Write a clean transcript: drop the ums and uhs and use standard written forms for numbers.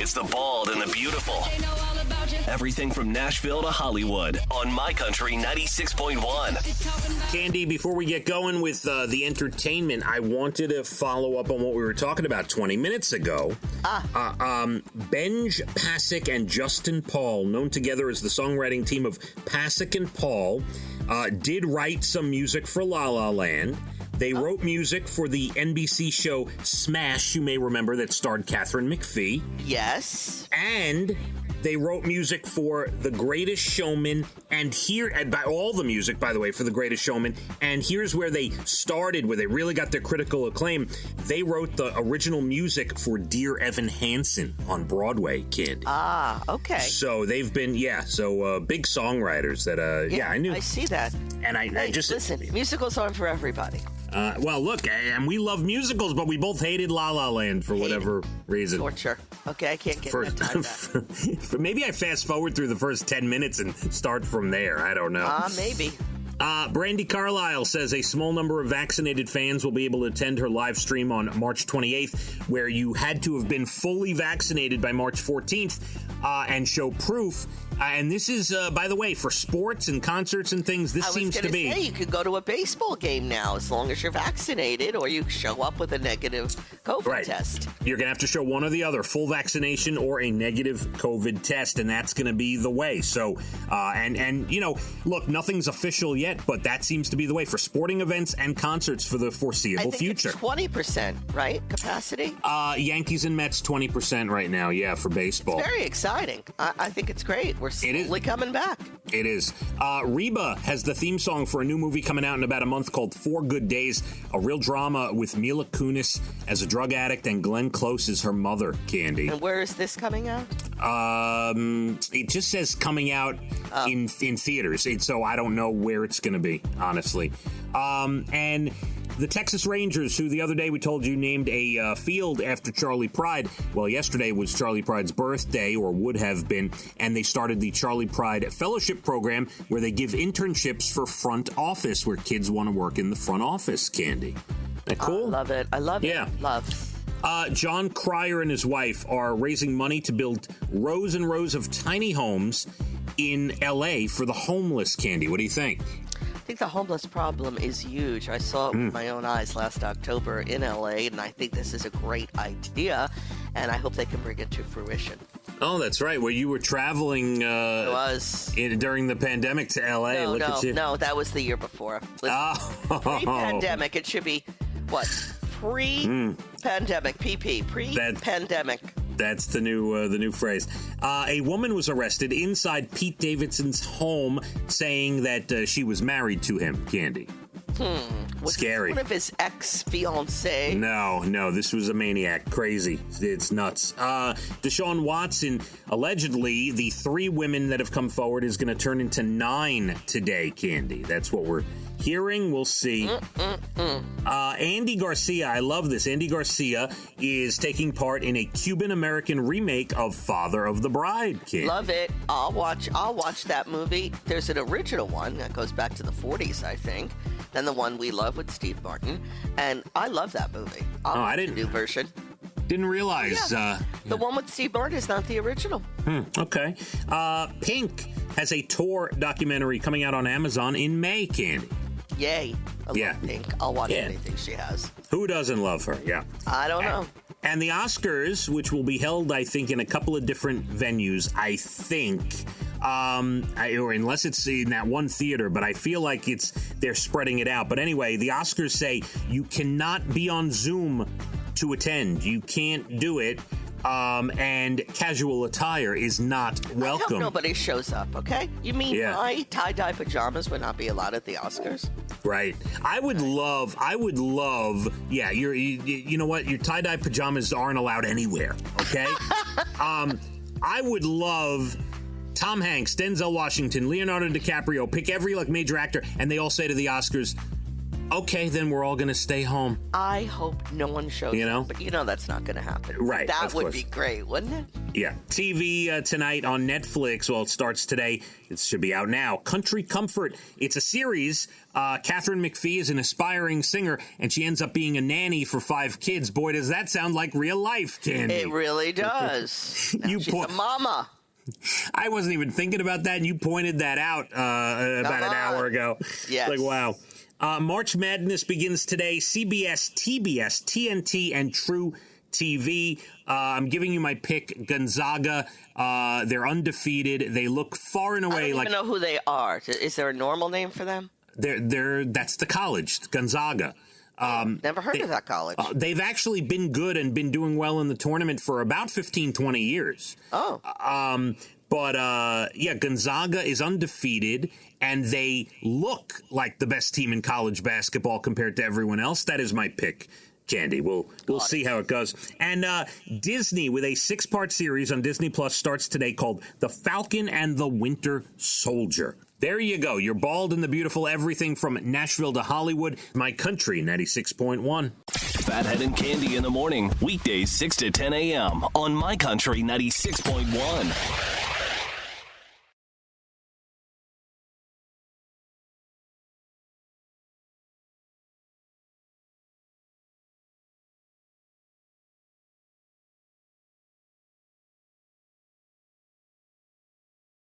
It's the bald and the beautiful. Everything from Nashville to Hollywood on My Country 96.1. Cande, before we get going with the entertainment, I wanted to follow up on what we were talking about 20 minutes ago. Benj Pasek and Justin Paul, known together as the songwriting team of Pasek and Paul, did write some music for La La Land. They wrote music for the NBC show Smash, you may remember, that starred Catherine McPhee. Yes. And they wrote music for The Greatest Showman, and by all the music, by the way, for The Greatest Showman. And here's where they started, where they really got their critical acclaim. They wrote the original music for Dear Evan Hansen on Broadway, Kid. Okay. So they've been, big songwriters that, I knew. I see that. And I just... Listen, musicals aren't for everybody. Well, look, and we love musicals, but we both hated La La Land for whatever reason. Torture. Okay, I can't get that time back. Maybe I fast forward through the first 10 minutes and start from there. I don't know. Maybe. Brandy Carlisle says a small number of vaccinated fans will be able to attend her live stream on March 28th, where you had to have been fully vaccinated by March 14th and show proof. And this is, by the way, for sports and concerts and things, this seems to be... I was going to say, you could go to a baseball game now as long as you're vaccinated, or you show up with a negative COVID test. You're going to have to show one or the other, full vaccination or a negative COVID test, and that's going to be the way. So, look, nothing's official yet, but that seems to be the way for sporting events and concerts for the foreseeable future. It's 20%, right, capacity? Yankees and Mets, 20% right now, for baseball. It's very exciting. I think it's great. We're slowly coming back. It is. Reba has the theme song for a new movie coming out in about a month called 4 Good Days, a real drama with Mila Kunis as a drug addict and Glenn Close as her mother, Cande. And where is this coming out? It just says coming out in theaters, so I don't know where it's going to be, honestly. And the Texas Rangers, who the other day we told you named a field after Charlie Pride. Well, yesterday was Charlie Pride's birthday, or would have been, and they started the Charlie Pride Fellowship Program, where they give internships for front office, where kids want to work in the front office, Cande. That cool? I love it. I love it. Love. John Cryer and his wife are raising money to build rows and rows of tiny homes in L.A. for the homeless, Cande. What do you think? I think the homeless problem is huge. I saw it with my own eyes last October in LA, and I think this is a great idea, and I hope they can bring it to fruition. Oh, that's right. Well, you were traveling during the pandemic to LA. No, that was the year before. Pre-pandemic, it should be, pre-pandemic, PP, pre-pandemic. That's the new phrase. A woman was arrested inside Pete Davidson's home, saying that she was married to him, Cande. Was scary. One of his ex-fiancée? No, this was a maniac. Crazy. It's nuts. Deshaun Watson, allegedly, the 3 women that have come forward is going to turn into 9 today, Cande. That's what we're hearing. We'll see. Andy Garcia, I love this. Andy Garcia is taking part in a Cuban-American remake of Father of the Bride, Cande. Love it. I'll watch that movie. There's an original one that goes back to the 40s, I think. Then the one we love with Steve Martin. And I love that movie. I didn't. The new version. Didn't realize. The one with Steve Martin is not the original. Okay. Pink has a tour documentary coming out on Amazon in May, Cande. Yay. I love Pink. I'll watch anything she has. Who doesn't love her? Yeah. I don't know. And the Oscars, which will be held, I think, in a couple of different venues, I think, or unless it's in that one theater, but I feel like they're spreading it out. But anyway, the Oscars say you cannot be on Zoom to attend. You can't do it. And casual attire is not welcome. I hope nobody shows up, okay? You mean my tie-dye pajamas would not be allowed at the Oscars? Right. I would love, you know what? Your tie-dye pajamas aren't allowed anywhere, okay? I would love Tom Hanks, Denzel Washington, Leonardo DiCaprio, pick every major actor, and they all say to the Oscars, Okay, then we're all going to stay home. I hope no one shows up, but that's not going to happen. Right, that would be great, wouldn't it? Yeah. TV tonight on Netflix. Well, it starts today. It should be out now. Country Comfort. It's a series. Catherine McPhee is an aspiring singer, and she ends up being a nanny for 5 kids. Boy, does that sound like real life, Cande. It really does. She's a mama. I wasn't even thinking about that, and you pointed that out about an hour ago. Yes. Like, wow. March Madness begins today. CBS, TBS, TNT, and True TV. I'm giving you my pick, Gonzaga. They're undefeated. They look far and away I don't like... even know who they are. Is there a normal name for them? That's the college, Gonzaga. Never heard of that college. They've actually been good and been doing well in the tournament for about 15, 20 years. Oh. But Gonzaga is undefeated, and they look like the best team in college basketball compared to everyone else. That is my pick, Cande. We'll see how it goes. And Disney, with a 6-part series on Disney Plus, starts today called The Falcon and the Winter Soldier. There you go. You're bald and the beautiful. Everything from Nashville to Hollywood. My Country 96.1. Phathead and Cande in the morning. Weekdays 6 to 10 a.m. on My Country 96.1.